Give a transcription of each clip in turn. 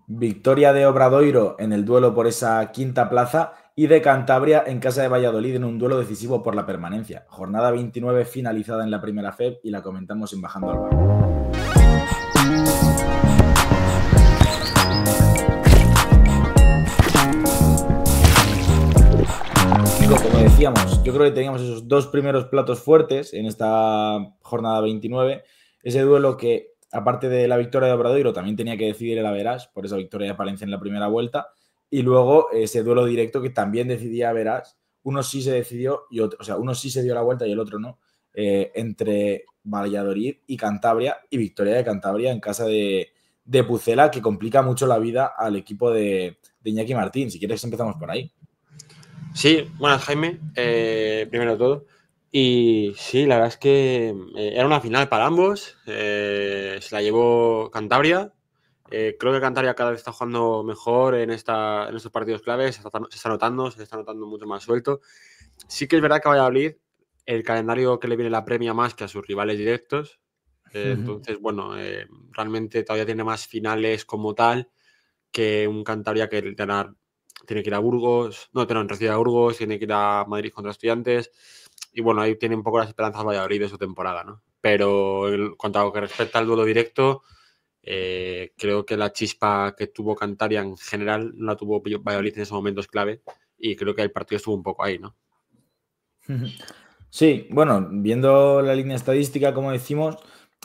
Victoria de Obradoiro en el duelo por esa quinta plaza y de Cantabria en casa de Valladolid en un duelo decisivo por la permanencia. Jornada 29 finalizada en la primera FEB y la comentamos en Bajando al Bar. Nico, como decíamos, yo creo que teníamos esos dos primeros platos fuertes en esta jornada 29. Ese duelo que, aparte de la victoria de Obradoiro, también tenía que decidir el Average por esa victoria de Palencia en la primera vuelta. Y luego ese duelo directo que también decidía Average. Uno sí se decidió, y otro, o sea, uno sí se dio la vuelta y el otro no. Entre Valladolid y Cantabria, y victoria de Cantabria en casa de Pucela, que complica mucho la vida al equipo de Iñaki Martín. Si quieres, empezamos por ahí. Sí, buenas, Jaime. Primero de todo. Y sí, la verdad es que era una final para ambos. Se la llevó Cantabria. Creo que Cantabria cada vez está jugando mejor en estos partidos claves. Se está notando mucho más suelto. Sí que es verdad que Valladolid, el calendario que le viene la premia más que a sus rivales directos. Entonces, bueno, realmente todavía tiene más finales como tal que un Cantabria que tiene que ir a Burgos, recibe a Burgos, tiene que ir a Madrid contra Estudiantes, y bueno, ahí tiene un poco las esperanzas Valladolid de su temporada, ¿no? Pero en cuanto a lo que respecta al duelo directo, creo que la chispa que tuvo Cantabria en general no la tuvo Valladolid en esos momentos clave, y creo que el partido estuvo un poco ahí, ¿no? Sí, bueno, viendo la línea estadística, como decimos,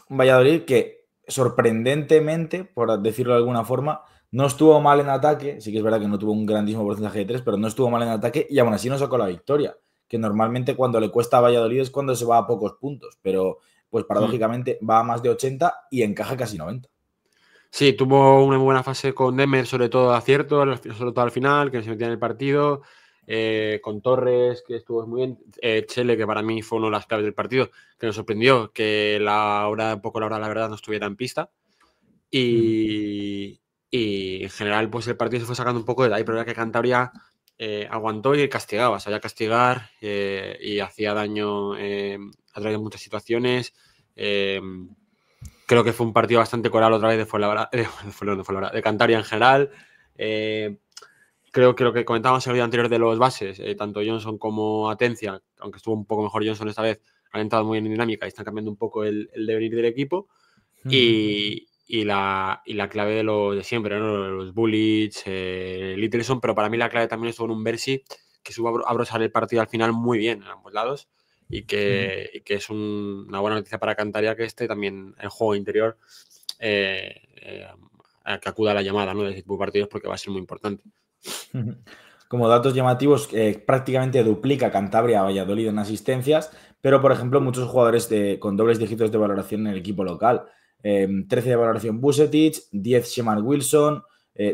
Valladolid que sorprendentemente, por decirlo de alguna forma, no estuvo mal en ataque, sí que es verdad que no tuvo un grandísimo porcentaje de 3, pero no estuvo mal en ataque y aún así no sacó la victoria, que normalmente cuando le cuesta a Valladolid es cuando se va a pocos puntos, pero pues paradójicamente va a más de 80 y encaja casi 90. Sí, tuvo una muy buena fase con Demer, sobre todo acierto, sobre todo al final, que se metía en el partido. Con Torres, que estuvo muy bien. Chele, que para mí fue una de las claves del partido, que nos sorprendió que la hora de la verdad no estuviera en pista. Y en general, pues el partido se fue sacando un poco de ahí, pero era que Cantabria aguantó y castigaba, sabía castigar y hacía daño a través de muchas situaciones. Creo que fue un partido bastante coral otra vez de Cantabria en general. Creo que lo que comentábamos en el vídeo anterior de los bases, tanto Johnson como Atencia, aunque estuvo un poco mejor Johnson esta vez, han entrado muy en dinámica y están cambiando un poco el devenir del equipo. Y la clave de siempre, ¿no? Los Bullets, Littleson, pero para mí la clave también estuvo en un Bersi que supo abrosar el partido al final muy bien en ambos lados y que es una buena noticia para Cantabria que también el juego interior que acuda a la llamada, ¿no? De ese tipo de partidos porque va a ser muy importante. Como datos llamativos, prácticamente duplica Cantabria a Valladolid en asistencias, pero por ejemplo muchos jugadores con dobles dígitos de valoración en el equipo local. 13 de valoración Vucetich, 10 Shemar Wilson,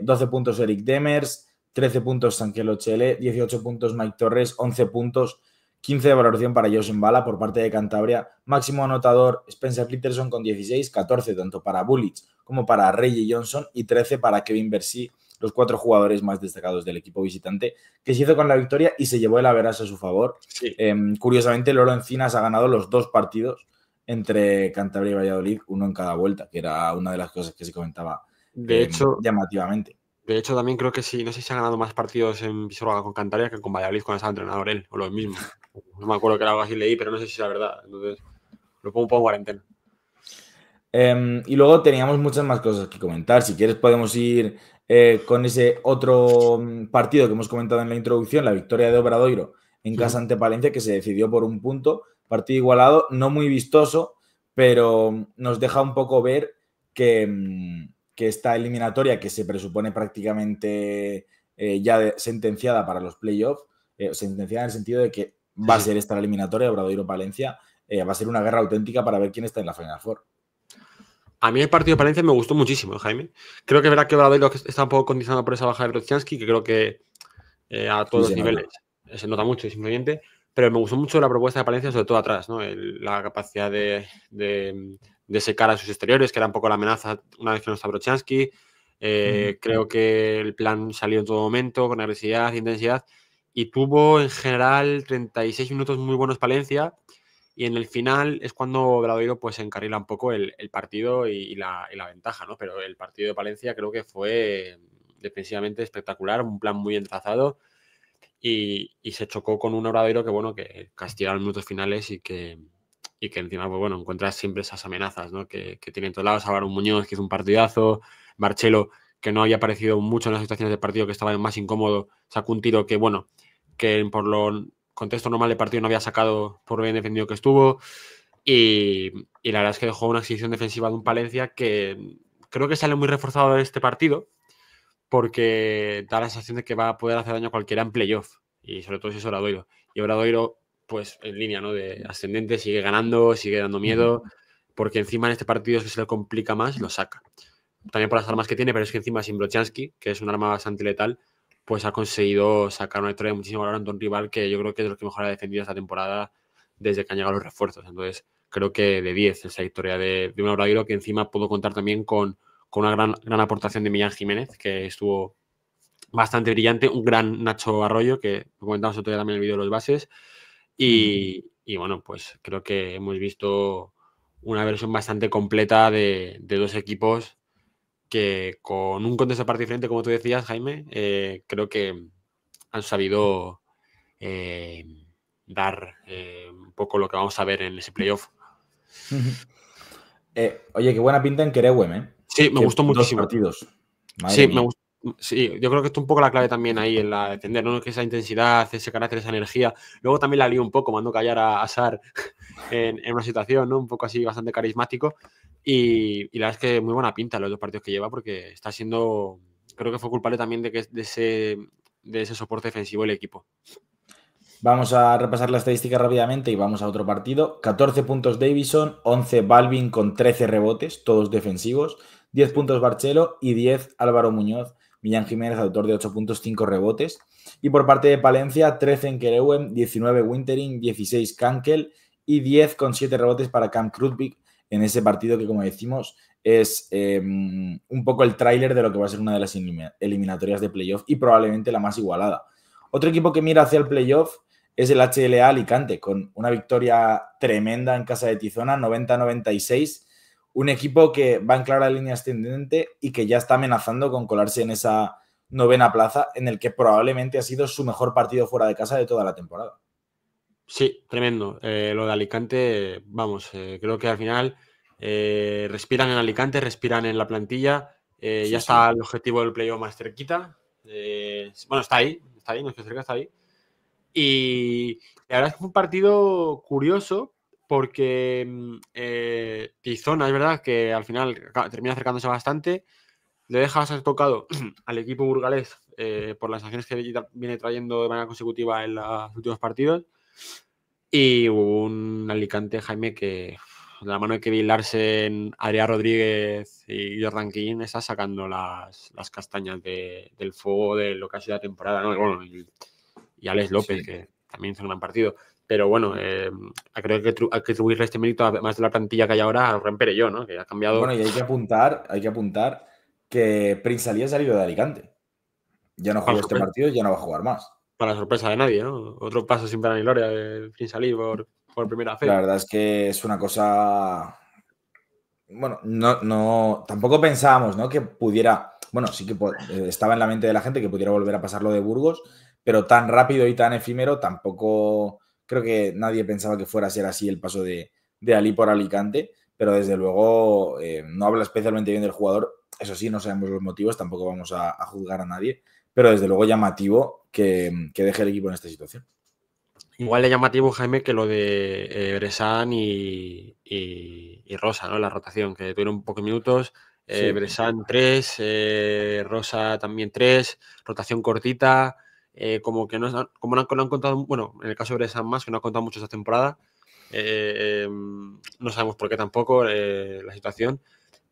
12 puntos Eric Demers, 13 puntos Sanquelo Chele, 18 puntos Mike Torres, 11 puntos, 15 de valoración para José Bala por parte de Cantabria. Máximo anotador Spencer Peterson con 16, 14 tanto para Bulic como para Reggie Johnson y 13 para Kevin Bersí, los 4 jugadores más destacados del equipo visitante, que se hizo con la victoria y se llevó el Average a su favor. Sí. Curiosamente, Loro Encinas ha ganado los 2 partidos entre Cantabria y Valladolid, uno en cada vuelta, que era una de las cosas que se comentaba llamativamente. De hecho, también creo que sí, no sé si se han ganado más partidos en Pisuerga con Cantabria que con Valladolid cuando estaba entrenador él, o lo mismo. No me acuerdo que era algo así, leí, pero no sé si es la verdad. Entonces, lo pongo un poco en cuarentena. Y luego teníamos muchas más cosas que comentar. Si quieres podemos ir con ese otro partido que hemos comentado en la introducción, la victoria de Obradoiro en casa ante Palencia, que se decidió por un punto. Partido igualado, no muy vistoso, pero nos deja un poco ver que esta eliminatoria, que se presupone prácticamente ya sentenciada para los playoffs, sentenciada en el sentido de que va a ser esta la eliminatoria, Obradoiro-Palencia, va a ser una guerra auténtica para ver quién está en la Final Four. A mí el partido de Palencia me gustó muchísimo, Jaime. Creo que verá que Obradoiro está un poco condicionado por esa baja de Brochanski, que creo que a todos los niveles se nota mucho, simplemente. Pero me gustó mucho la propuesta de Palencia, sobre todo atrás, ¿no? La capacidad de secar a sus exteriores, que era un poco la amenaza una vez que no está Brochanski. Creo que el plan salió en todo momento, con agresividad, intensidad, y tuvo en general 36 minutos muy buenos Palencia. y en el final es cuando Obradoiro pues encarrila un poco el partido y la ventaja, ¿no? Pero el partido de Palencia creo que fue defensivamente espectacular, un plan muy entrazado y se chocó con un Obradoiro que, bueno, que castiga los minutos finales y que encima, pues bueno, encuentras siempre esas amenazas, ¿no? Que tienen todos lados. Álvaro Muñoz, que hizo un partidazo, Marcelo, que no había aparecido mucho en las situaciones del partido, que estaba más incómodo, sacó un tiro que, bueno, que por lo contexto normal del partido no había sacado por lo bien defendido que estuvo. Y la verdad es que dejó una exhibición defensiva de un Palencia que creo que sale muy reforzado de este partido porque da la sensación de que va a poder hacer daño a cualquiera en playoff. Y sobre todo si es Obradoiro. Y Obradoiro, pues en línea, ¿no? De ascendente, sigue ganando, sigue dando miedo, porque encima en este partido es que se le complica más, lo saca. También por las armas que tiene, pero es que encima sin Brochanski, que es un arma bastante letal, pues ha conseguido sacar una victoria de muchísimo valor ante un rival que yo creo que es lo que mejor ha defendido esta temporada desde que han llegado los refuerzos. Entonces, creo que de 10 esa victoria de un Obradoiro, que encima puedo contar también con una gran aportación de Millán Jiménez, que estuvo bastante brillante, un gran Nacho Arroyo, que lo comentamos otro día también en el vídeo de los bases, y bueno, pues creo que hemos visto una versión bastante completa de dos equipos que con un contexto de partido diferente, como tú decías, Jaime, creo que han sabido dar un poco lo que vamos a ver en ese playoff. Oye, qué buena pinta en Kerewem, ¿eh? Sí, me gustó 2 muchísimo. partidos. Madre Sí, mía. sí, yo creo que esto es un poco la clave también ahí en la defender, ¿no? Que esa intensidad, ese carácter, esa energía. Luego también la lío un poco, mandó callar a Sar en una situación, ¿no? Un poco así, bastante carismático. Y la verdad es que muy buena pinta los 2 partidos que lleva, porque está siendo. Creo que fue culpable también de ese soporte defensivo el equipo. Vamos a repasar la estadística rápidamente y vamos a otro partido. 14 puntos Davison, 11 Balvin con 13 rebotes, todos defensivos, 10 puntos Barcelo y 10 Álvaro Muñoz. Millán Jiménez, autor de 8 puntos, 5 rebotes. Y por parte de Palencia, 13 en Kerewem, 19 Wintering, 16 Kankel y 10 con 7 rebotes para Cam Krutwig en ese partido que, como decimos, es un poco el tráiler de lo que va a ser una de las eliminatorias de playoff y probablemente la más igualada. Otro equipo que mira hacia el playoff es el HLA Alicante, con una victoria tremenda en casa de Tizona, 90-96. Un equipo que va en clara línea ascendente y que ya está amenazando con colarse en esa 9ª plaza, en el que probablemente ha sido su mejor partido fuera de casa de toda la temporada. Sí, tremendo. Lo de Alicante, vamos, creo que al final respiran en Alicante, respiran en la plantilla. Ya está el objetivo del playoff más cerquita. Bueno, está ahí, no es que cerca, está ahí. Y la verdad es que fue un partido curioso porque Tizona, es verdad que al final termina acercándose bastante. Le deja ser tocado al equipo burgalés por las acciones que viene trayendo de manera consecutiva en los últimos partidos. Y hubo un Alicante, Jaime, que de la mano de Kevin Larsen, Adrián Rodríguez y Jordan King está sacando las castañas del fuego de lo que ha sido la temporada, ¿no? Bueno, y Alex López, que también hizo un gran partido. Pero bueno, creo que hay que atribuirle este mérito, además de la plantilla que hay ahora, a Rubén Perelló, ¿no? Que ha cambiado. Bueno, y hay que apuntar que Prince Ali ha salido de Alicante. Ya no jugó este partido y ya no va a jugar más. Para la sorpresa de nadie, ¿no? Otro paso sin pena ni gloria de Prince Ali por primera vez. La verdad es que es una cosa. Bueno, no, tampoco pensábamos, ¿no? Que pudiera. Bueno, sí que estaba en la mente de la gente que pudiera volver a pasar lo de Burgos, pero tan rápido y tan efímero, tampoco creo que nadie pensaba que fuera a ser así el paso de Ali por Alicante, pero desde luego no habla especialmente bien del jugador. Eso sí, no sabemos los motivos, tampoco vamos a juzgar a nadie, pero desde luego llamativo que deje el equipo en esta situación. Igual de llamativo, Jaime, que lo de Bressan y Rosa, ¿no? La rotación, que tuvieron pocos minutos. Sí. Bressan 3, Rosa también 3, rotación cortita. Como que no han contado, bueno, en el caso de Bressan más, que no ha contado mucho esta temporada. No sabemos por qué tampoco la situación.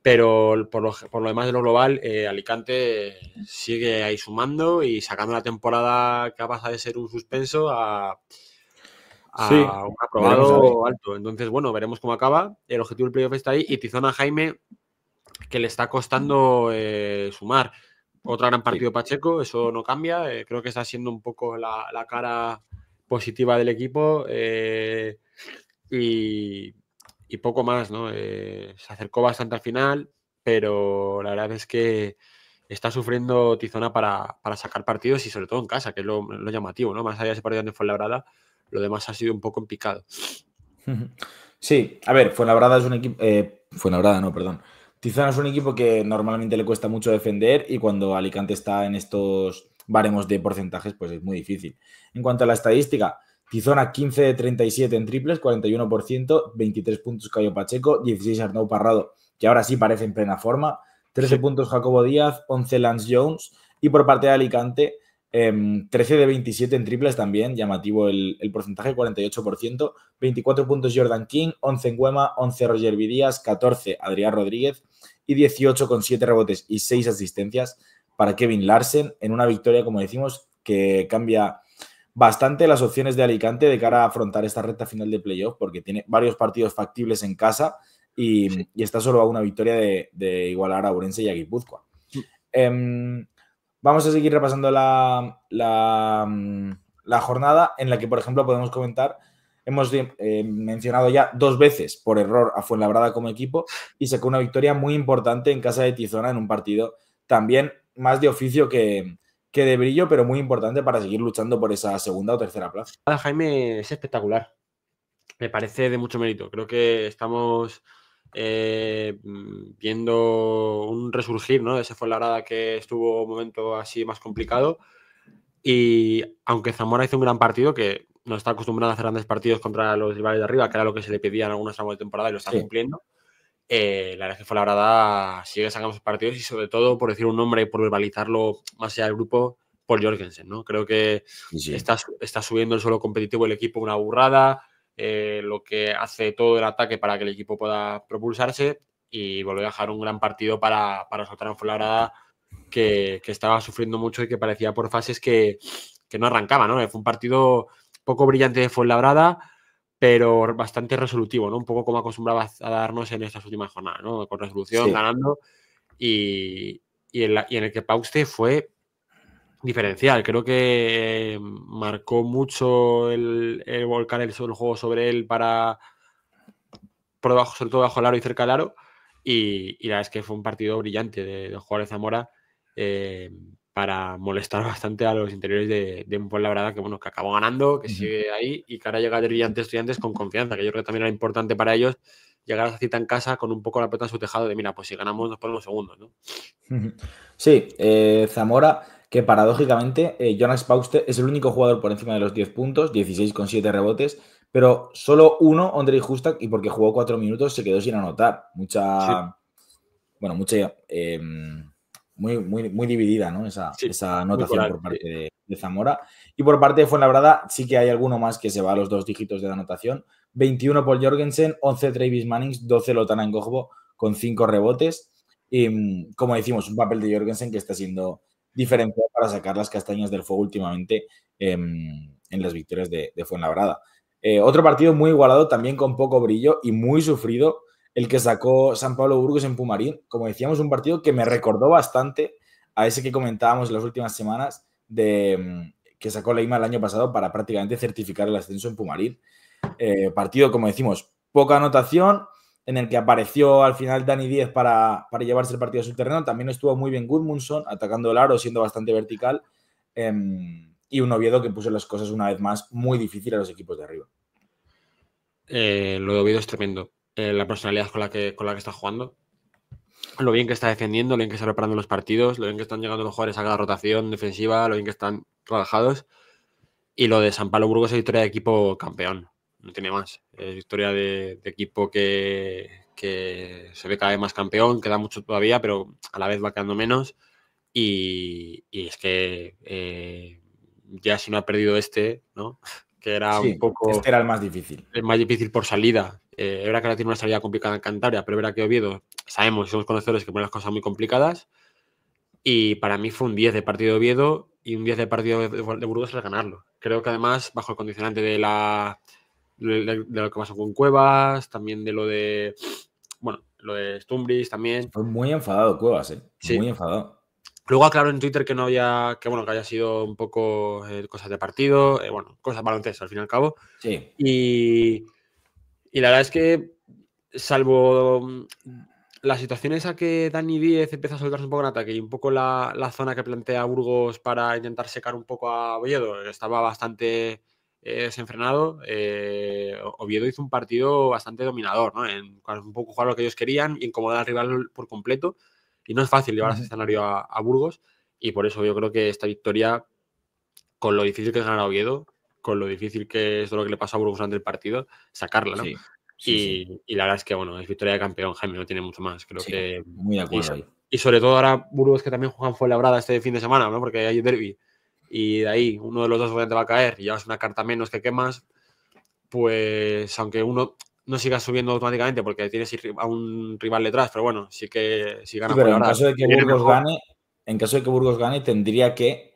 Pero por lo demás de lo global, Alicante sigue ahí sumando y sacando la temporada que ha pasado de ser un suspenso a un aprobado alto. Entonces, bueno, veremos cómo acaba. El objetivo del playoff está ahí. Y Tizona, Jaime, que le está costando sumar. Otro gran partido Pacheco, eso no cambia. Creo que está siendo un poco la cara positiva del equipo. y poco más, ¿no? Se acercó bastante al final, pero la verdad es que está sufriendo Tizona para sacar partidos y sobre todo en casa, que es lo llamativo, ¿no? Más allá de ese partido de Fuenlabrada, lo demás ha sido un poco en picado. Sí, a ver, Fuenlabrada es un equipo. Fuenlabrada, no, perdón. Tizona es un equipo que normalmente le cuesta mucho defender y cuando Alicante está en estos baremos de porcentajes, pues es muy difícil. En cuanto a la estadística, Tizona 15 de 37 en triples, 41%, 23 puntos Cayo Pacheco, 16 Arnau Parrado, que ahora sí parece en plena forma, 13 Sí. puntos Jacobo Díaz, 11 Lance Jones y por parte de Alicante 13 de 27 en triples también, llamativo el porcentaje, 48%, 24 puntos Jordan King, 11 en Güema, 11 Roger Vidías, 14 Adrián Rodríguez y 18 con 7 rebotes y 6 asistencias para Kevin Larsen en una victoria, como decimos, que cambia bastante las opciones de Alicante de cara a afrontar esta recta final de playoff porque tiene varios partidos factibles en casa y está solo a una victoria de igualar a Ourense y a Guipúzcoa. Vamos a seguir repasando la jornada en la que, por ejemplo, podemos comentar, hemos mencionado ya 2 veces por error a Fuenlabrada como equipo y sacó una victoria muy importante en casa de Tizona en un partido también más de oficio que de brillo, pero muy importante para seguir luchando por esa segunda o tercera plaza. Jaime es espectacular. Me parece de mucho mérito. Creo que estamos viendo un resurgir, ¿no? Ese fue la grada que estuvo un momento así más complicado. Y aunque Zamora hizo un gran partido, que no está acostumbrado a hacer grandes partidos contra los rivales de arriba, que era lo que se le pedía en algunos tramos de temporada y lo está cumpliendo, la verdad es que fue la grada, sigue sacando sus partidos y sobre todo, por decir un nombre y por verbalizarlo más allá del grupo, Paul Jorgensen, ¿no? Creo que está subiendo el suelo competitivo el equipo una burrada, lo que hace todo el ataque para que el equipo pueda propulsarse y volver a dejar un gran partido para soltar en Fuenlabrada que estaba sufriendo mucho y que parecía por fases que no arrancaba, ¿no? Fue un partido poco brillante de Fuenlabrada, pero bastante resolutivo, ¿no? Un poco como acostumbraba a darnos en estas últimas jornadas, ¿no? Con resolución, ganando y en el que Pauste fue diferencial. Creo que marcó mucho el volcar el juego sobre él por debajo, sobre todo bajo el aro y cerca del aro. Y la verdad es que fue un partido brillante del jugador de Zamora para molestar bastante a los interiores de un Fuenlabrada que, bueno, que acabó ganando, que sigue ahí y que ahora llega de brillantes Estudiantes con confianza, que yo creo que también era importante para ellos llegar a esa cita en casa con un poco la pelota en su tejado de, mira, pues si ganamos nos ponemos segundos, ¿no? Sí, Zamora, que paradójicamente Jonas Pauste es el único jugador por encima de los 10 puntos, 16 con 7 rebotes, pero solo uno, Ondrej Hustak, y porque jugó 4 minutos se quedó sin anotar. Mucha muy dividida, ¿no? Esa anotación por parte de Zamora. Y por parte de Fuenlabrada sí que hay alguno más que se va a los 2 dígitos de anotación. 21 Paul Jorgensen, 11 Travis Mannings, 12 Lotana Ngogbo con 5 rebotes. Y como decimos, un papel de Jorgensen que está siendo diferencial para sacar las castañas del fuego últimamente en las victorias de Fuenlabrada. Otro partido muy igualado, también con poco brillo y muy sufrido, el que sacó San Pablo Burgos en Pumarín. Como decíamos, un partido que me recordó bastante a ese que comentábamos en las últimas semanas que sacó Leima el año pasado para prácticamente certificar el ascenso en Pumarín. Partido, como decimos, poca anotación, en el que apareció al final Dani Díez para llevarse el partido a su terreno. También estuvo muy bien Gudmundsson, atacando el aro, siendo bastante vertical. Y un Oviedo que puso las cosas una vez más muy difícil a los equipos de arriba. Lo de Oviedo es tremendo. La personalidad con la que está jugando. Lo bien que está defendiendo, lo bien que está preparando los partidos, lo bien que están llegando los jugadores a cada rotación defensiva, lo bien que están trabajados. Y lo de San Pablo Burgos es historia de equipo campeón. No tiene más. Es historia de equipo que se ve cada vez más campeón, queda mucho todavía, pero a la vez va quedando menos. Y es que ya si no ha perdido ¿no? Que era un poco... Este era el más difícil. El más difícil por salida. Es verdad que ahora tiene una salida complicada en Cantabria, pero es verdad que Oviedo, sabemos, somos conocedores que pone las cosas muy complicadas. Y para mí fue un 10 de partido de Oviedo y un 10 de partido de Burgos al ganarlo. Creo que además, bajo el condicionante de lo que pasó con Cuevas, también de lo de Stumbris también. Fue muy enfadado Cuevas, Sí. Muy enfadado. Luego aclaró en Twitter que no había, que haya sido un poco cosas de partido, cosas baloncesto al fin y al cabo. Sí. Y la verdad es que, salvo la situación esa que Dani Díez empieza a soltarse un poco en ataque y un poco la zona que plantea Burgos para intentar secar un poco a Oviedo, estaba bastante desenfrenado. Oviedo hizo un partido bastante dominador, ¿no? Un poco jugar lo que ellos querían, incomodar al rival por completo. Y no es fácil llevar ese escenario a Burgos. Y por eso yo creo que esta victoria, con lo difícil que es ganar a Oviedo, con lo difícil que es lo que le pasó a Burgos durante el partido, sacarla, ¿no? Sí, sí, sí. Y la verdad es que, bueno, es victoria de campeón, Jaime, no tiene mucho más. Creo Sí, que. muy de acuerdo ahí. Y sobre todo ahora Burgos, que también juegan Fuenlabrada este fin de semana, ¿no? Porque hay derbi. Y de ahí uno de los dos obviamente va a caer y llevas una carta menos que quemas, pues aunque uno no siga subiendo automáticamente porque tienes a un rival detrás, pero bueno, sí que si Sí, gana pero en Fuenlabrada caso de que viene Burgos mejor. gane, en caso de que Burgos gane, tendría que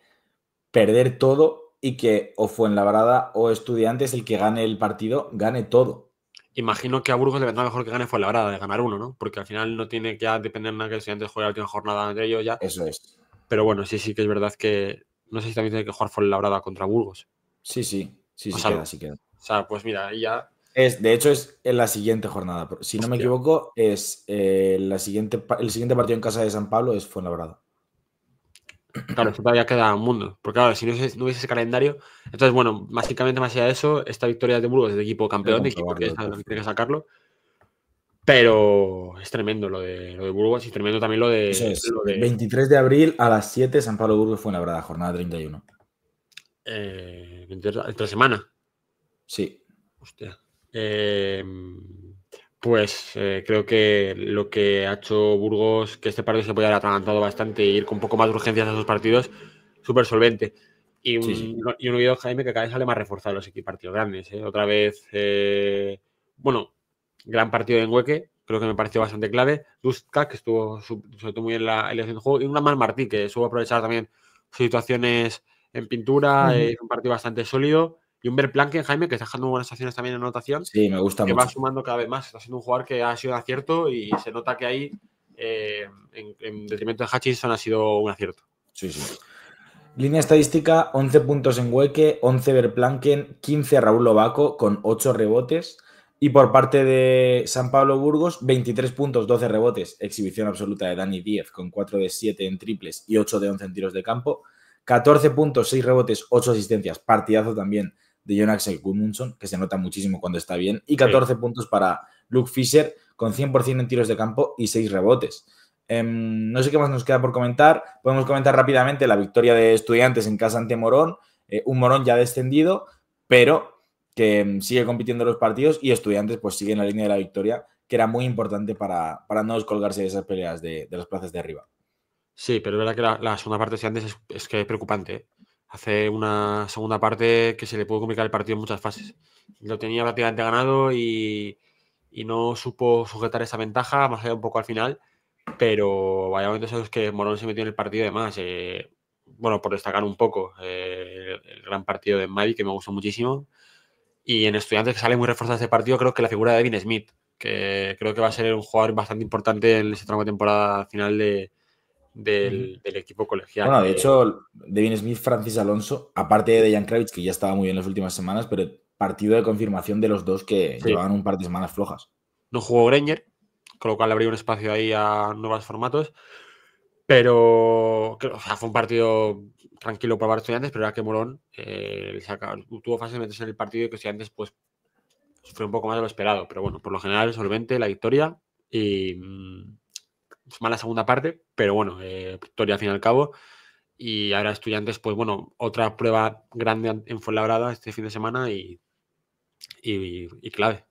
perder todo y que o Fuenlabrada o Estudiantes, el que gane el partido, gane todo. Imagino que a Burgos le vendrá mejor que gane Fuenlabrada, de ganar uno, ¿no? Porque al final no tiene que ya depender nada que Estudiantes juegue la última jornada de ellos ya. Eso es. Pero bueno, sí que es verdad que no sé si también tiene que jugar Fuenlabrada contra Burgos. Sí, sí, sí, O sí sea, queda, sí queda. pues mira, ahí ya. De hecho, es en la siguiente jornada. Si no me Hostia. equivoco, es el siguiente partido en casa de San Pablo es Fuenlabrada. Claro, esto todavía queda un mundo. Porque claro, si no hubiese ese calendario. Entonces, bueno, básicamente más allá de eso, esta victoria de Burgos es de equipo Voy a campeón, de equipo que comprobarlo. tiene que sacarlo. Pero es tremendo lo de Burgos y tremendo también lo Eso de. es. 23 de abril a las 7, San Pablo Burgos Fuenlabrada, jornada 31. Entre semana. Sí. Hostia. Pues creo que lo que ha hecho Burgos, que este partido se puede haber atragantado bastante e ir con un poco más de urgencias a esos partidos, súper solvente. Y Sí, sí. un Oviedo, Jaime, que cada vez sale más reforzado los partidos grandes. Otra vez, bueno, gran partido de Engueque, creo que me pareció bastante clave. Duska, que estuvo sobre todo muy bien en la elección de juego. Y un Lamar Martí, que supo aprovechar también situaciones en pintura. Es un partido bastante sólido. Y un Verplanken, Jaime, que está dejando buenas acciones también en anotación, Sí, me gusta que va mucho. sumando cada vez más. Está siendo un jugador que ha sido un acierto y se nota que ahí, en detrimento de Hutchinson, ha sido un acierto. Sí, sí. Línea estadística, 11 puntos en Hueque, 11 Verplanken, 15 Raúl Lobaco con 8 rebotes. Y por parte de San Pablo Burgos, 23 puntos, 12 rebotes. Exhibición absoluta de Dani Díez con 4 de 7 en triples y 8 de 11 en tiros de campo. 14 puntos, 6 rebotes, 8 asistencias. Partidazo también de Jon Axel Gudmundsson, que se nota muchísimo cuando está bien. Y 14 puntos para Luke Fischer con 100% en tiros de campo y 6 rebotes. No sé qué más nos queda por comentar. Podemos comentar rápidamente la victoria de Estudiantes en casa ante Morón. Un Morón ya descendido, pero que sigue compitiendo los partidos y Estudiantes pues sigue en la línea de la victoria, que era muy importante para no descolgarse de esas peleas de las plazas de arriba. Sí, pero es verdad que la segunda parte de Estudiantes es que es preocupante. Hace una segunda parte que se le puede complicar el partido en muchas fases. Lo tenía prácticamente ganado y no supo sujetar esa ventaja, más allá un poco al final. Pero vaya momentos en los que Morón se metió en el partido y demás. Bueno, por destacar un poco, el gran partido de Mavi, que me gustó muchísimo. Y en Estudiantes, que sale muy reforzado este partido, creo que la figura de Devin Smith, que creo que va a ser un jugador bastante importante en ese tramo de temporada final del equipo colegial. Bueno, de hecho, Devin Smith, Francis Alonso, aparte de Dejan Kravic, que ya estaba muy bien las últimas semanas, pero partido de confirmación de los dos que Sí. llevaban un par de semanas flojas. No jugó Granger, con lo cual abrió un espacio ahí a nuevos formatos. Pero fue un partido tranquilo para Estudiantes, pero era que Morón tuvo fácil de meterse en el partido y que Estudiantes pues sufrió un poco más de lo esperado. Pero bueno, por lo general, solvente la victoria y mala segunda parte, pero bueno, victoria al fin y al cabo. Y ahora Estudiantes, pues bueno, otra prueba grande en Fuenlabrada este fin de semana y clave.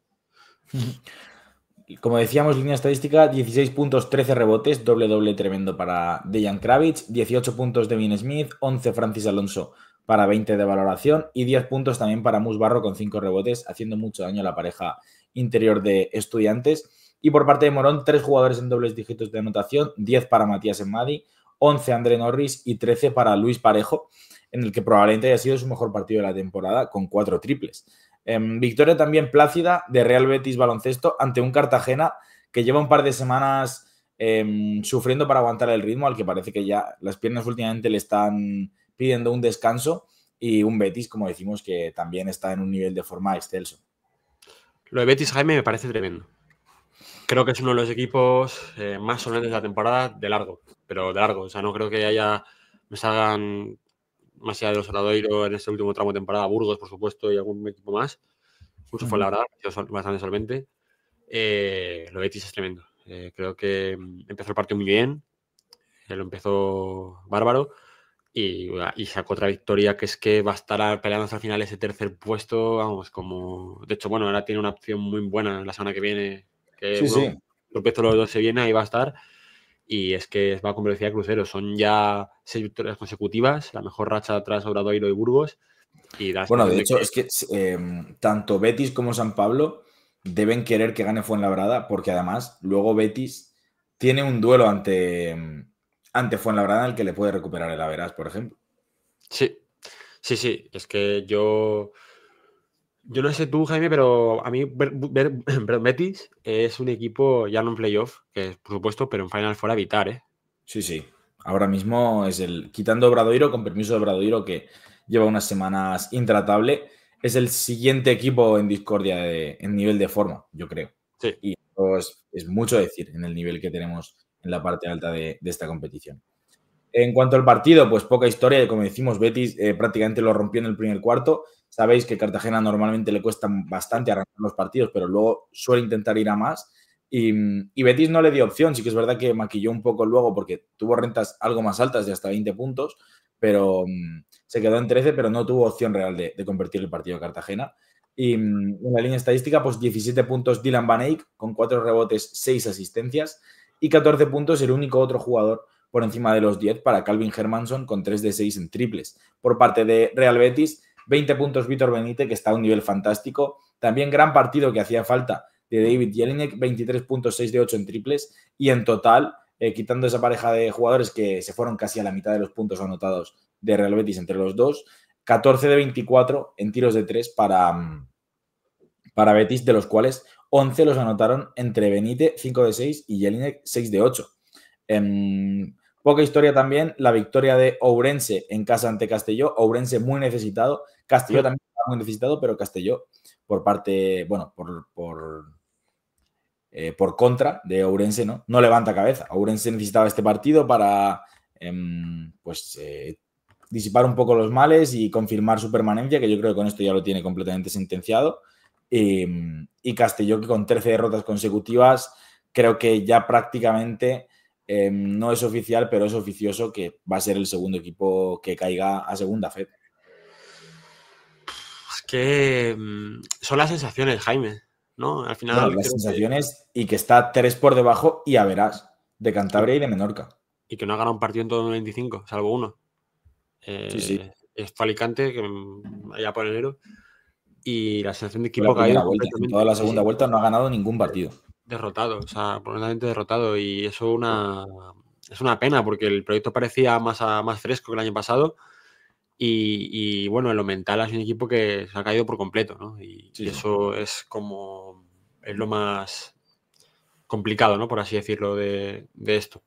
Como decíamos, línea estadística, 16 puntos, 13 rebotes, doble tremendo para Dejan Kravic, 18 puntos Devin Smith, 11 Francis Alonso para 20 de valoración y 10 puntos también para Mus Barro con 5 rebotes, haciendo mucho daño a la pareja interior de Estudiantes. Y por parte de Morón, 3 jugadores en dobles dígitos de anotación, 10 para Matías Enmadi, 11 André Norris y 13 para Luis Parejo, en el que probablemente haya sido su mejor partido de la temporada con 4 triples. Victoria también plácida de Real Betis Baloncesto ante un Cartagena que lleva un par de semanas sufriendo para aguantar el ritmo, al que parece que ya las piernas últimamente le están pidiendo un descanso, y un Betis, como decimos, que también está en un nivel de forma excelso. Lo de Betis, Jaime, me parece tremendo. Creo que es uno de los equipos más solemnes de la temporada de largo, pero de largo. O sea, no creo que me salgan más allá de los Obradoiro en este último tramo de temporada, Burgos, por supuesto, y algún equipo más. Incluso fue la verdad, bastante solvente. Lo de Betis es tremendo. Creo que empezó el partido muy bien, lo empezó bárbaro y sacó otra victoria que es que va a estar peleando hasta el final ese tercer puesto, vamos, como... De hecho, bueno, ahora tiene una opción muy buena la semana que viene, que Sí, uno, sí. los dos se viene, ahí va a estar, y es que va con velocidad crucero. Son ya 6 victorias consecutivas, la mejor racha tras Obradoiro y Burgos, y da la Bueno, sensación de de hecho, que... es que tanto Betis como San Pablo deben querer que gane Fuenlabrada, porque además luego Betis tiene un duelo ante Fuenlabrada en el que le puede recuperar el Averas, por ejemplo. Sí, sí, sí, es que yo no sé tú, Jaime, pero a mí perdón, Betis es un equipo ya no en playoff, que por supuesto, pero en Final Four a evitar, ¿eh? Sí, sí. Ahora mismo es quitando Obradoiro, con permiso de Obradoiro, que lleva unas semanas intratable, es el siguiente equipo en discordia en nivel de forma, yo creo. Sí. Y eso es mucho decir en el nivel que tenemos en la parte alta de esta competición. En cuanto al partido, pues poca historia. Como decimos, Betis prácticamente lo rompió en el primer cuarto. Sabéis que Cartagena normalmente le cuesta bastante arrancar los partidos, pero luego suele intentar ir a más. Y Betis no le dio opción. Sí que es verdad que maquilló un poco luego porque tuvo rentas algo más altas de hasta 20 puntos, pero se quedó en 13, pero no tuvo opción real de convertir el partido a Cartagena. Y en la línea estadística, pues 17 puntos Dylan Van Eyck con 4 rebotes, 6 asistencias y 14 puntos el único otro jugador por encima de los 10 para Calvin Hermanson con 3 de 6 en triples. Por parte de Real Betis, 20 puntos Vítor Benítez, que está a un nivel fantástico. También gran partido que hacía falta de David Jelinek, 23 puntos, 6 de 8 en triples. Y en total, quitando esa pareja de jugadores que se fueron casi a la mitad de los puntos anotados de Real Betis entre los dos, 14 de 24 en tiros de 3 para Betis, de los cuales 11 los anotaron entre Benítez, 5 de 6, y Jelinek, 6 de 8. Poca historia también, la victoria de Ourense en casa ante Castelló. Ourense muy necesitado. Castelló también muy necesitado, pero Castelló por parte, bueno, por contra de Ourense, no levanta cabeza. Ourense necesitaba este partido para disipar un poco los males y confirmar su permanencia, que yo creo que con esto ya lo tiene completamente sentenciado. Y Castelló, que con 13 derrotas consecutivas, creo que ya prácticamente no es oficial, pero es oficioso que va a ser el segundo equipo que caiga a segunda Fed. Es que son las sensaciones, Jaime, ¿no? Al Bueno, final las creo sensaciones y que está 3 por debajo y a verás de Cantabria y de Menorca. y que no ha ganado un partido en todo el 25, salvo uno. Sí, sí. Es Falicante, que allá por enero, y la sensación de Fue la equipo primera caído vuelta. En toda completamente. la Sí, segunda sí, vuelta no ha ganado ningún partido. derrotado, o sea, completamente derrotado. Y eso es una pena, porque el proyecto parecía más fresco que el año pasado. Y bueno, en lo mental es un equipo que se ha caído por completo, ¿no? Y Sí, sí. eso es lo más complicado, ¿no? Por así decirlo, de esto.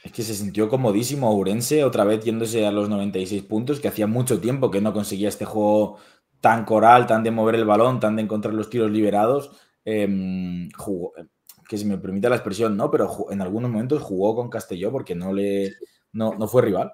Es que se sintió comodísimo Ourense, otra vez yéndose a los 96 puntos, que hacía mucho tiempo que no conseguía este juego tan coral, tan de mover el balón, tan de encontrar los tiros liberados. Jugó, que si me permite la expresión, no, pero en algunos momentos jugó con Castelló porque no fue rival.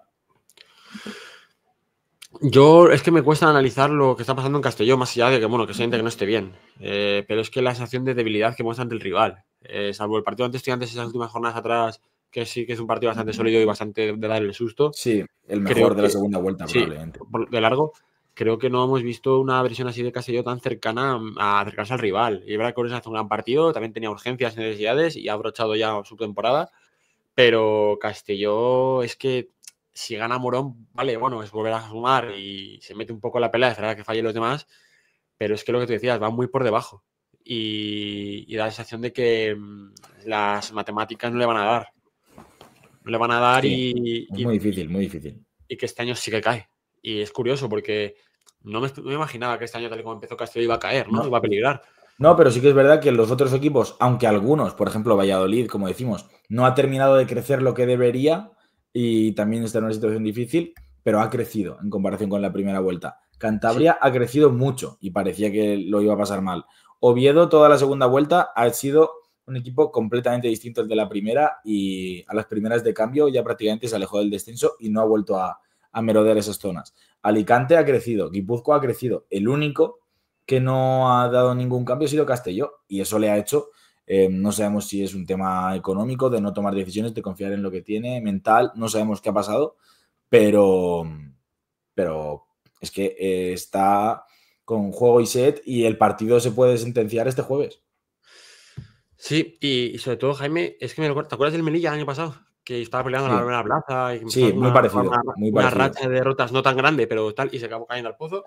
Yo es que me cuesta analizar lo que está pasando en Castelló, más allá de que, bueno, que se siente que no esté bien. Pero es que la sensación de debilidad que muestra ante el rival. Salvo el partido ante Estudiantes esas últimas jornadas atrás, que sí que es un partido bastante sólido y bastante de dar el susto. Sí, el Creo mejor de la que, segunda vuelta, sí, probablemente. de largo, creo que no hemos visto una versión así de Castelló tan cercana a acercarse al rival. Y es verdad que Orense hace un gran partido, también tenía urgencias y necesidades y ha abrochado ya su temporada. Pero Castelló es que si gana Morón, vale, bueno, es volver a sumar y se mete un poco en la pelea, es verdad que fallen los demás, pero es que lo que tú decías, va muy por debajo. Y da la sensación de que las matemáticas no le van a dar. No le van a dar Sí, es muy difícil, muy difícil. y que este año sí que cae. Y es curioso porque no me imaginaba que este año, tal y como empezó Castelló, iba a caer, ¿no? No, Iba a peligrar. no, pero sí que es verdad que los otros equipos, aunque algunos, por ejemplo Valladolid, como decimos, no ha terminado de crecer lo que debería y también está en una situación difícil, pero ha crecido en comparación con la primera vuelta. Sí, Cantabria ha crecido mucho y parecía que lo iba a pasar mal. Oviedo, toda la segunda vuelta, ha sido un equipo completamente distinto al de la primera y a las primeras de cambio ya prácticamente se alejó del descenso y no ha vuelto a merodear esas zonas. Alicante ha crecido, Guipúzcoa ha crecido. El único que no ha dado ningún cambio ha sido Castelló y eso le ha hecho, no sabemos si es un tema económico, de no tomar decisiones, de confiar en lo que tiene, mental, no sabemos qué ha pasado, pero es que está con juego y set y el partido se puede sentenciar este jueves. Sí, y sobre todo, Jaime, es que ¿te acuerdas del Melilla el año pasado? Que estaba peleando en la primera plaza y que empezó Sí, muy parecido, una racha de derrotas no tan grande, pero tal, y se acabó cayendo al pozo.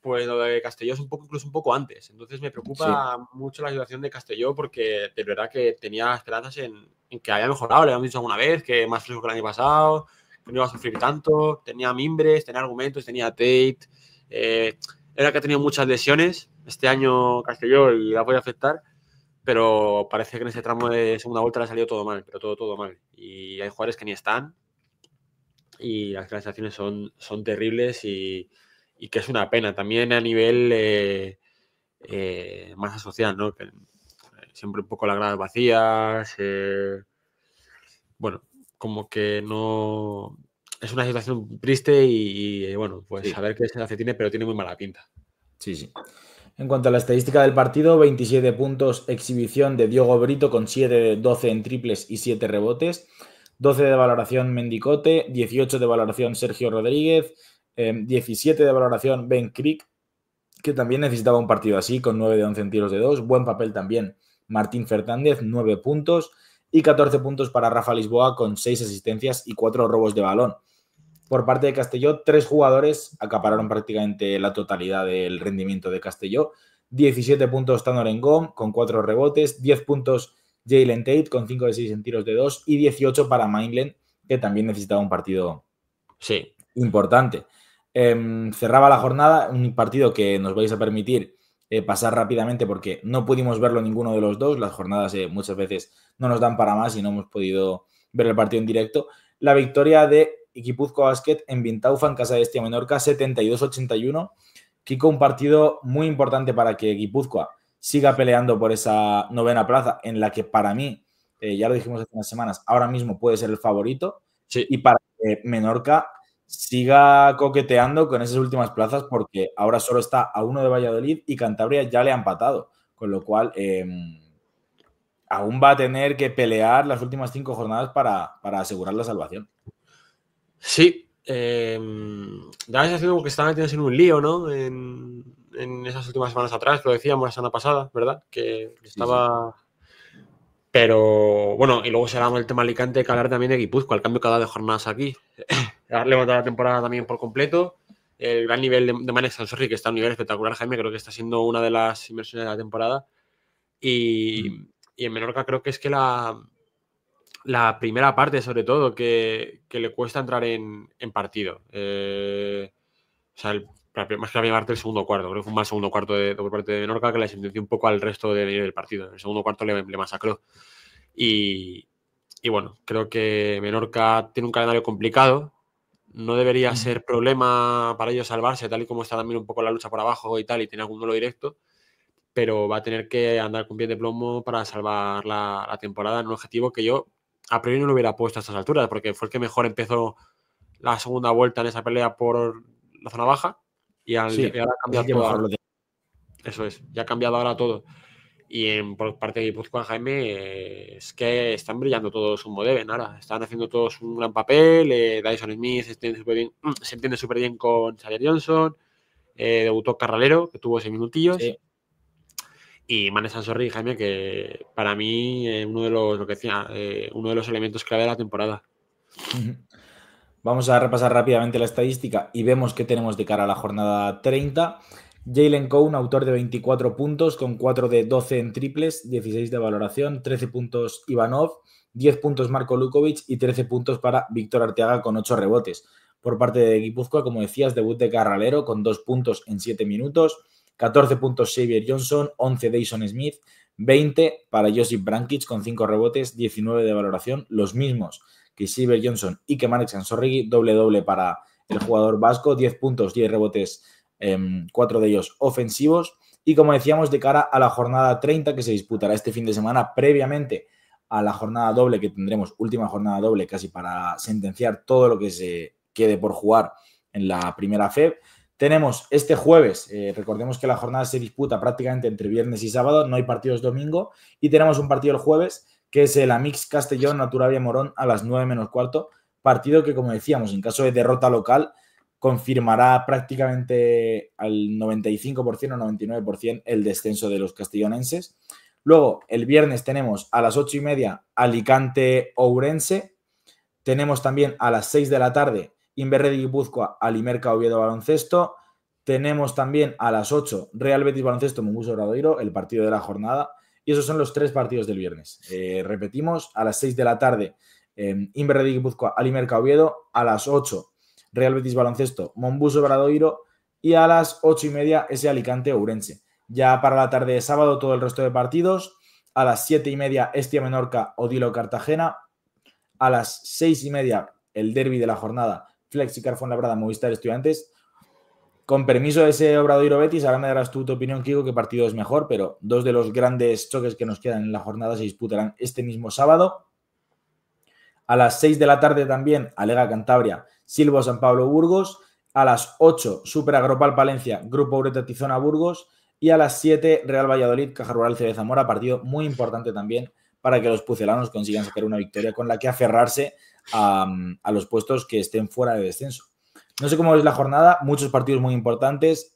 Pues lo de Castelló es incluso un poco antes. Entonces me preocupa mucho la situación de Castelló porque de verdad que tenía esperanzas en que había mejorado, le habíamos dicho alguna vez, que más fresco que el año pasado, que no iba a sufrir tanto, tenía mimbres, tenía argumentos, tenía Tate. Era que ha tenido muchas lesiones este año Castelló y la puede afectar, pero parece que en ese tramo de segunda vuelta le ha salido todo mal, pero todo mal. Y hay jugadores que ni están y las sensaciones son terribles y que es una pena. También a nivel masa social, ¿no? Que siempre un poco las gradas vacías. Bueno, como que no... Es una situación triste y bueno, pues a ver qué se hace tiene, pero tiene muy mala pinta. Sí. En cuanto a la estadística del partido, 27 puntos, exhibición de Diogo Brito con 7 de 12 en triples y 7 rebotes, 12 de valoración Mendicote, 18 de valoración Sergio Rodríguez, 17 de valoración Ben Crick, que también necesitaba un partido así, con 9 de 11 en tiros de 2, buen papel también Martín Fernández, 9 puntos, y 14 puntos para Rafa Lisboa con 6 asistencias y 4 robos de balón. Por parte de Castelló, 3 jugadores acapararon prácticamente la totalidad del rendimiento de Castelló. 17 puntos Tanor Ngom con 4 rebotes, 10 puntos Jalen Tate con 5 de 6 en tiros de 2 y 18 para Mainland, que también necesitaba un partido importante. Cerraba la jornada, un partido que nos vais a permitir pasar rápidamente porque no pudimos verlo ninguno de los dos. Las jornadas muchas veces no nos dan para más y no hemos podido ver el partido en directo. La victoria de Guipúzcoa Basket en Vintaufa, en casa de Estia Menorca, 72-81. Kiko, un partido muy importante para que Guipúzcoa siga peleando por esa novena plaza, en la que para mí, ya lo dijimos hace unas semanas, ahora mismo puede ser el favorito. Y para que Menorca siga coqueteando con esas últimas plazas, porque ahora solo está a 1 de Valladolid y Cantabria ya le ha empatado, con lo cual aún va a tener que pelear las últimas 5 jornadas para asegurar la salvación. Sí, da la sensación como que estaban metidos en un lío, ¿no? En esas últimas semanas atrás, lo decíamos la semana pasada, ¿verdad? Que estaba... Sí. Pero bueno, y luego si hablamos del tema Alicante, hay que hablar también de Guipúzcoa, el cambio que ha dado de jornadas aquí. Ha levantado la temporada también por completo. El gran nivel de Manex Sansorri, que está a un nivel espectacular, Jaime, creo que está siendo una de las inversiones de la temporada. Y en Menorca creo que es que la primera parte, sobre todo, que le cuesta entrar en partido. O sea, más que la primera parte, el segundo cuarto. Creo que fue más segundo cuarto por parte de Menorca que le sentenció un poco al resto del partido. El segundo cuarto le masacró. Y bueno, creo que Menorca tiene un calendario complicado. No debería ser problema para ellos salvarse, tal y como está también un poco la lucha por abajo y tal, y tiene algún duelo directo. Pero va a tener que andar con pie de plomo para salvar la temporada en un objetivo que yo a priori no lo hubiera puesto a estas alturas, porque fue el que mejor empezó la segunda vuelta en esa pelea por la zona baja y ahora ha cambiado todo. Eso es, ya ha cambiado ahora todo. Y por parte de Guipúzcoa, Jaime, es que están brillando todos como deben ahora. Están haciendo todos un gran papel. Dyson Smith se entiende súper bien con Xavier Johnson. Debutó Carralero, que tuvo 6 minutillos. Sí. Y Manex Sansorri, Jaime, que para mí uno de los elementos clave de la temporada. Vamos a repasar rápidamente la estadística y vemos qué tenemos de cara a la jornada 30. Jalen Cone, autor de 24 puntos, con 4 de 12 en triples, 16 de valoración, 13 puntos Ivanov, 10 puntos Marco Lukovic y 13 puntos para Víctor Arteaga con 8 rebotes. Por parte de Guipúzcoa, como decías, debut de Carralero con 2 puntos en 7 minutos, 14 puntos Xavier Johnson, 11 Dyson Smith, 20 para Josip Brankic con 5 rebotes, 19 de valoración, los mismos que Xavier Johnson y que Manex Sansorri, doble para el jugador vasco, 10 puntos, 10 rebotes, 4 de ellos ofensivos. Y como decíamos, de cara a la jornada 30 que se disputará este fin de semana, previamente a la jornada doble que tendremos, última jornada doble casi para sentenciar todo lo que se quede por jugar en la primera FEB. Tenemos este jueves, recordemos que la jornada se disputa prácticamente entre viernes y sábado, no hay partidos domingo, y tenemos un partido el jueves, que es el Amix Castellón-Naturavia Morón a las 9 menos cuarto, partido que, como decíamos, en caso de derrota local, confirmará prácticamente al 95% o 99% el descenso de los castellonenses. Luego, el viernes tenemos a las 8:30 Alicante-Ourense. Tenemos también a las 6 de la tarde Inverredi Guipúzcoa, Alimerca Oviedo Baloncesto. Tenemos también a las 8 Real Betis Baloncesto, Monguso Obradoiro, el partido de la jornada. Y esos son los 3 partidos del viernes. Repetimos, a las 6 de la tarde Inverredi Guipúzcoa, Alimerca Oviedo. A las 8 Real Betis Baloncesto, Monbuso Obradoiro. Y a las 8:30 ese Alicante Ourense. Ya para la tarde de sábado todo el resto de partidos. A las 7:30 Estia Menorca, Odilo Cartagena. A las 6:30 el derbi de la jornada, Flexicar Fuenlabrada, Movistar Estudiantes. Con permiso de ese Obradoiro Betis, ahora me darás tu opinión, Kiko, qué partido es mejor, pero 2 de los grandes choques que nos quedan en la jornada se disputarán este mismo sábado. A las 6 de la tarde también, Alega Cantabria, Silvo San Pablo Burgos. A las 8, Super Agropal Palencia, Grupo Ureta Tizona Burgos. Y a las 7, Real Valladolid, Caja Rural CB Zamora, partido muy importante también para que los pucelanos consigan sacar una victoria con la que aferrarse a los puestos que estén fuera de descenso. No sé cómo es la jornada, muchos partidos muy importantes.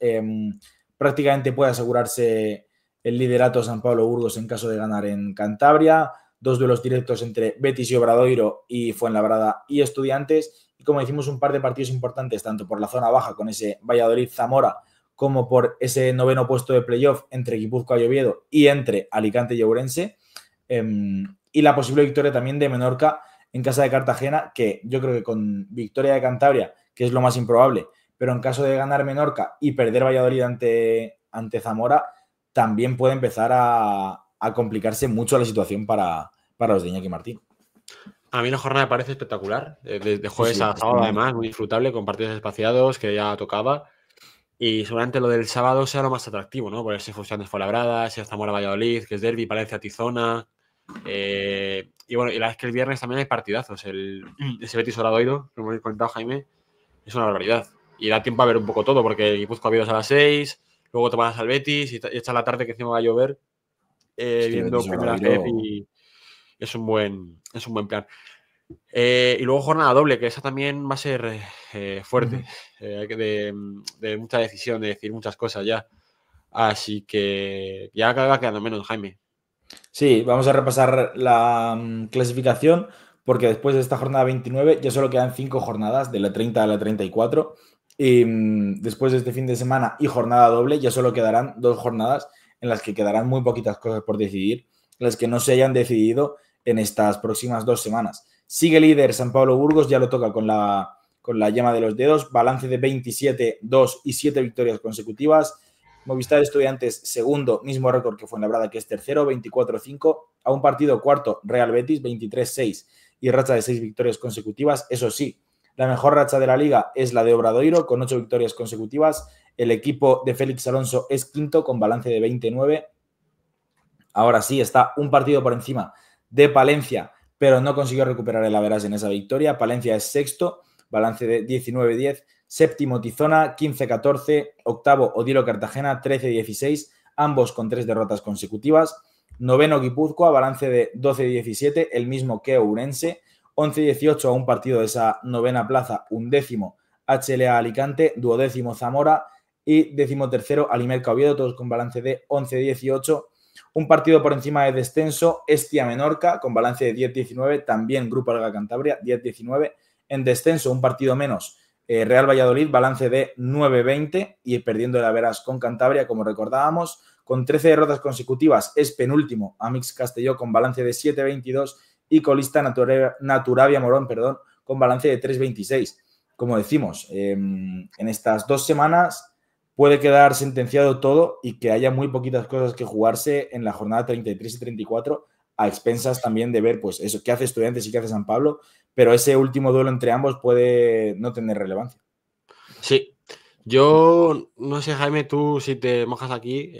Prácticamente puede asegurarse el liderato San Pablo Burgos en caso de ganar en Cantabria. 2 duelos directos entre Betis y Obradoiro y Fuenlabrada y Estudiantes. Y como decimos, un par de partidos importantes, tanto por la zona baja con ese Valladolid-Zamora, como por ese 9º puesto de playoff entre Guipúzcoa y Oviedo y entre Alicante y Ourense. Y la posible victoria también de Menorca en casa de Cartagena, que yo creo que con victoria de Cantabria, que es lo más improbable, pero en caso de ganar Menorca y perder Valladolid ante Zamora, también puede empezar a complicarse mucho la situación para los de Iñaki Martín. A mí la jornada me parece espectacular, de jueves a sábado además, muy disfrutable, con partidos espaciados que ya tocaba. Y seguramente lo del sábado sea lo más atractivo, ¿no? Por ese Fusión de Fuenlabrada, ese Zamora-Valladolid, que es derbi, Palencia-Tizona. Y bueno, y la vez que el viernes también hay partidazos. Ese Betis Obradoiro, como he comentado, Jaime, es una barbaridad. Y da tiempo a ver un poco todo, porque Guipúzcoa Oviedo es a las 6, luego te vas al Betis y echas la tarde que encima va a llover, viendo primera FEP, y es un buen plan. Y luego jornada doble, que esa también va a ser fuerte, de mucha decisión, de decir muchas cosas ya. Así que ya va quedando menos, Jaime. Sí, vamos a repasar la clasificación, porque después de esta jornada 29 ya solo quedan 5 jornadas, de la 30 a la 34. Y después de este fin de semana y jornada doble ya solo quedarán 2 jornadas en las que quedarán muy poquitas cosas por decidir, en las que no se hayan decidido en estas próximas 2 semanas. Sigue líder San Pablo Burgos, ya lo toca con la yema de los dedos, balance de 27-2 y 7 victorias consecutivas. Movistar Estudiantes segundo, mismo récord que Fuenlabrada, que es tercero, 24-5. A un partido cuarto, Real Betis, 23-6 y racha de 6 victorias consecutivas. Eso sí, la mejor racha de la liga es la de Obradoiro, con 8 victorias consecutivas. El equipo de Félix Alonso es quinto, con balance de 29. Ahora sí, está un partido por encima de Palencia, pero no consiguió recuperar el average en esa victoria. Palencia es sexto, balance de 19-10. Séptimo Tizona, 15-14. Octavo Odilo Cartagena, 13-16. Ambos con 3 derrotas consecutivas. Noveno Guipúzcoa, balance de 12-17, el mismo que Ourense. 11-18 a un partido de esa novena plaza. Undécimo HLA Alicante. Duodécimo Zamora. Y 13º Alimerca Oviedo, todos con balance de 11-18. Un partido por encima de descenso, Estia Menorca, con balance de 10-19. También Grupo Alga Cantabria, 10-19. En descenso, un partido menos, Real Valladolid, balance de 9-20 y perdiendo el averas con Cantabria, como recordábamos. Con 13 derrotas consecutivas es penúltimo Amix Castelló con balance de 7-22 y colista Naturavia Morón, con balance de 3-26. Como decimos, en estas 2 semanas puede quedar sentenciado todo y que haya muy poquitas cosas que jugarse en la jornada 33 y 34, a expensas también de ver pues eso, qué hace Estudiantes y qué hace San Pablo, pero ese último duelo entre ambos puede no tener relevancia. Sí, Yo no sé, Jaime, tú si te mojas aquí,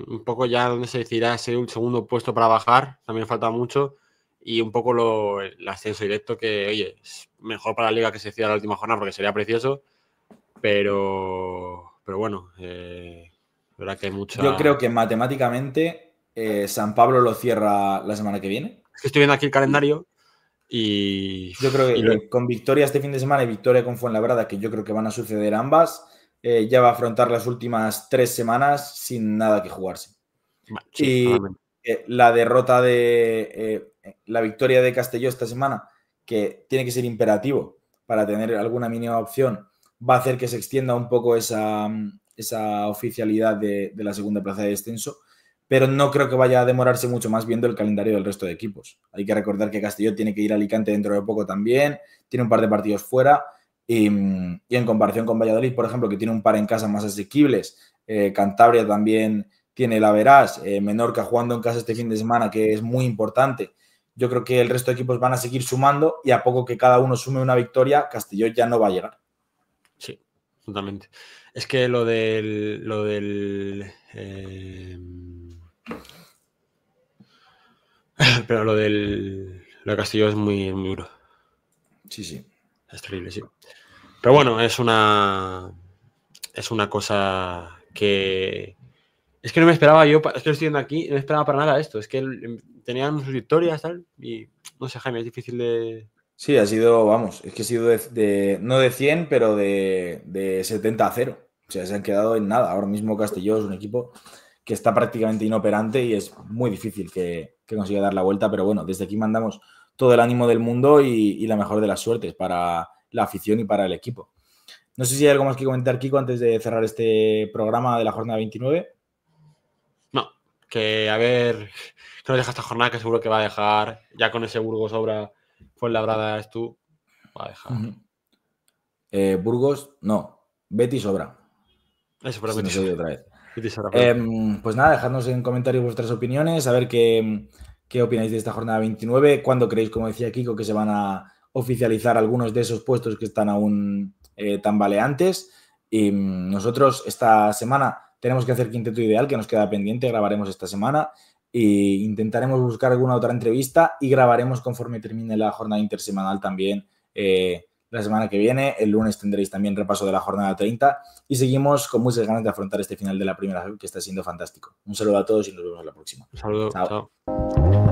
un poco ya donde se decidirá ese segundo puesto para bajar, también falta mucho, y un poco el ascenso directo que, oye, es mejor para la liga que se decida la última jornada porque sería precioso, pero bueno, verdad que hay Yo mucha... creo que matemáticamente San Pablo lo cierra la semana que viene. Es que estoy viendo aquí el calendario y... Yo creo y que con victoria este fin de semana y victoria con Fuenlabrada, que yo creo que van a suceder ambas, ya va a afrontar las últimas 3 semanas sin nada que jugarse. sí, Y totalmente. la derrota la victoria de Castelló esta semana, que tiene que ser imperativo para tener alguna mínima opción, va a hacer que se extienda un poco esa oficialidad de la segunda plaza de descenso, pero no creo que vaya a demorarse mucho más viendo el calendario del resto de equipos. Hay que recordar que Castelló tiene que ir a Alicante dentro de poco también, tiene un par de partidos fuera y en comparación con Valladolid, por ejemplo, que tiene un par en casa más asequibles, Cantabria también tiene la Verás, Menorca jugando en casa este fin de semana, que es muy importante. Yo creo que el resto de equipos van a seguir sumando y a poco que cada uno sume una victoria, Castelló ya no va a llegar. Sí, totalmente. Es que lo del pero lo de Castillo es muy, muy duro. Sí, sí. Es terrible, sí. Pero bueno, es una cosa que... Es que no me esperaba yo, es que lo estoy viendo aquí, no me esperaba para nada esto. Es que tenían sus victorias, tal, y no sé, Jaime, es difícil de... Sí, ha sido, vamos, es que ha sido no de 100, pero de 70-0. O sea, se han quedado en nada. Ahora mismo Castelló es un equipo que está prácticamente inoperante y es muy difícil que consiga dar la vuelta. Pero bueno, desde aquí mandamos todo el ánimo del mundo y la mejor de las suertes para la afición y para el equipo. No sé si hay algo más que comentar, Kiko, antes de cerrar este programa de la jornada 29. No, que a ver, que nos deja esta jornada que seguro que va a dejar, ya con ese Burgos obra, Fuenlabrada es tú, va a dejar. Burgos, no. Betis sobra. Eso, pero Si no Betis se oye sobra. otra vez. Betis sobra, perdón. Pues nada, dejadnos en comentarios vuestras opiniones, a ver qué opináis de esta jornada 29, cuándo creéis, como decía Kiko, que se van a oficializar algunos de esos puestos que están aún tambaleantes. Y nosotros esta semana tenemos que hacer quinteto ideal, que nos queda pendiente, grabaremos esta semana e intentaremos buscar alguna otra entrevista y grabaremos conforme termine la jornada intersemanal también la semana que viene. El lunes tendréis también repaso de la jornada 30 y seguimos con muchas ganas de afrontar este final de la primera que está siendo fantástico. Un saludo a todos y nos vemos la próxima. Un saludo, Chao. chao.